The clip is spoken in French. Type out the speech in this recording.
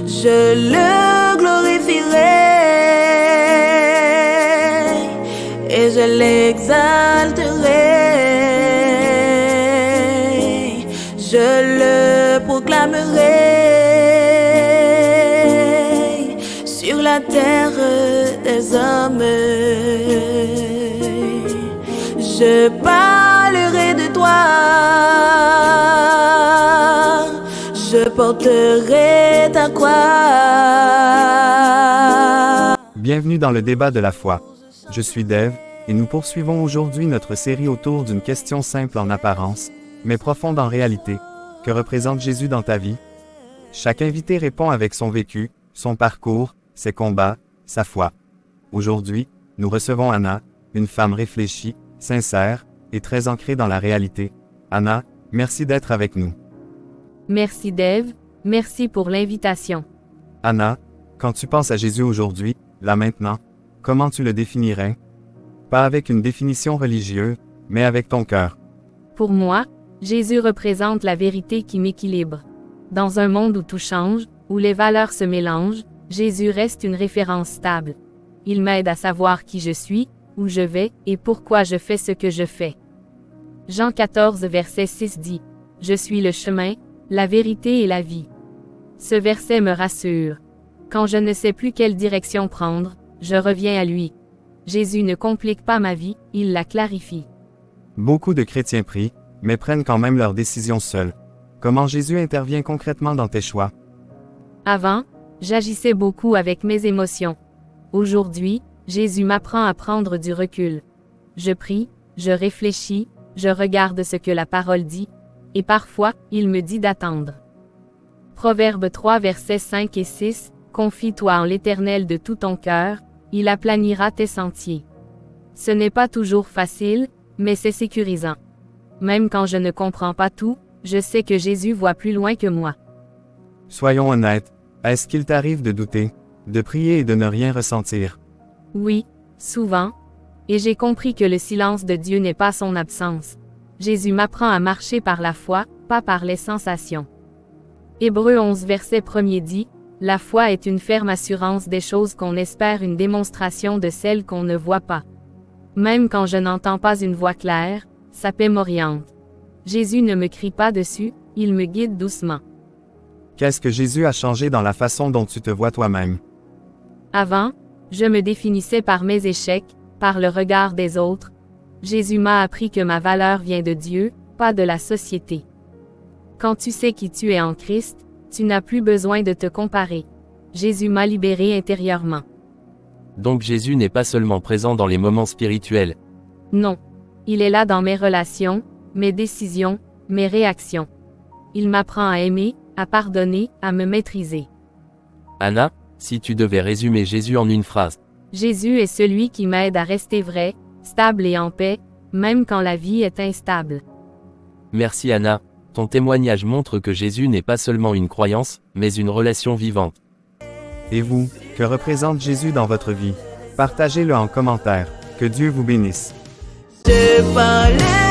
je le glorifierai et je l'exalterai, je le proclamerai sur la terre des hommes. Je parlerai de toi, je porterai ta croix. Bienvenue dans le débat de la foi. Je suis Dave, et nous poursuivons aujourd'hui notre série autour d'une question simple en apparence, mais profonde en réalité. Que représente Jésus dans ta vie? Chaque invité répond avec son vécu, son parcours, ses combats, sa foi. Aujourd'hui, nous recevons Anna, une femme réfléchie, sincère, et très ancrée dans la réalité. Anna, merci d'être avec nous. Merci Dave, merci pour l'invitation. Anna, quand tu penses à Jésus aujourd'hui, là maintenant, comment tu le définirais? Pas avec une définition religieuse, mais avec ton cœur. Pour moi, Jésus représente la vérité qui m'équilibre. Dans un monde où tout change, où les valeurs se mélangent, Jésus reste une référence stable. Il m'aide à savoir qui je suis, où je vais, et pourquoi je fais ce que je fais. Jean 14 verset 6 dit « Je suis le chemin, la vérité et la vie ». Ce verset me rassure. Quand je ne sais plus quelle direction prendre, je reviens à lui. Jésus ne complique pas ma vie, il la clarifie. Beaucoup de chrétiens prient, mais prennent quand même leurs décisions seuls. Comment Jésus intervient concrètement dans tes choix? Avant, j'agissais beaucoup avec mes émotions. Aujourd'hui, Jésus m'apprend à prendre du recul. Je prie, je réfléchis, je regarde ce que la parole dit, et parfois, il me dit d'attendre. Proverbe 3 versets 5 et 6, « Confie-toi en l'Éternel de tout ton cœur, il aplanira tes sentiers. » Ce n'est pas toujours facile, mais c'est sécurisant. Même quand je ne comprends pas tout, je sais que Jésus voit plus loin que moi. Soyons honnêtes, est-ce qu'il t'arrive de douter, de prier et de ne rien ressentir? Oui, souvent. Et j'ai compris que le silence de Dieu n'est pas son absence. Jésus m'apprend à marcher par la foi, pas par les sensations. Hébreux 11 verset 1er dit, « La foi est une ferme assurance des choses qu'on espère, une démonstration de celles qu'on ne voit pas. » Même quand je n'entends pas une voix claire, sa paix m'oriente. Jésus ne me crie pas dessus, il me guide doucement. Qu'est-ce que Jésus a changé dans la façon dont tu te vois toi-même? Avant, je me définissais par mes échecs, par le regard des autres. Jésus m'a appris que ma valeur vient de Dieu, pas de la société. Quand tu sais qui tu es en Christ, tu n'as plus besoin de te comparer. Jésus m'a libéré intérieurement. Donc Jésus n'est pas seulement présent dans les moments spirituels. Non. Il est là dans mes relations, mes décisions, mes réactions. Il m'apprend à aimer, à pardonner, à me maîtriser. Anna, si tu devais résumer Jésus en une phrase. Jésus est celui qui m'aide à rester vrai, stable et en paix, même quand la vie est instable. Merci Anna, ton témoignage montre que Jésus n'est pas seulement une croyance, mais une relation vivante. Et vous, que représente Jésus dans votre vie? Partagez-le en commentaire. Que Dieu vous bénisse. Je parlerai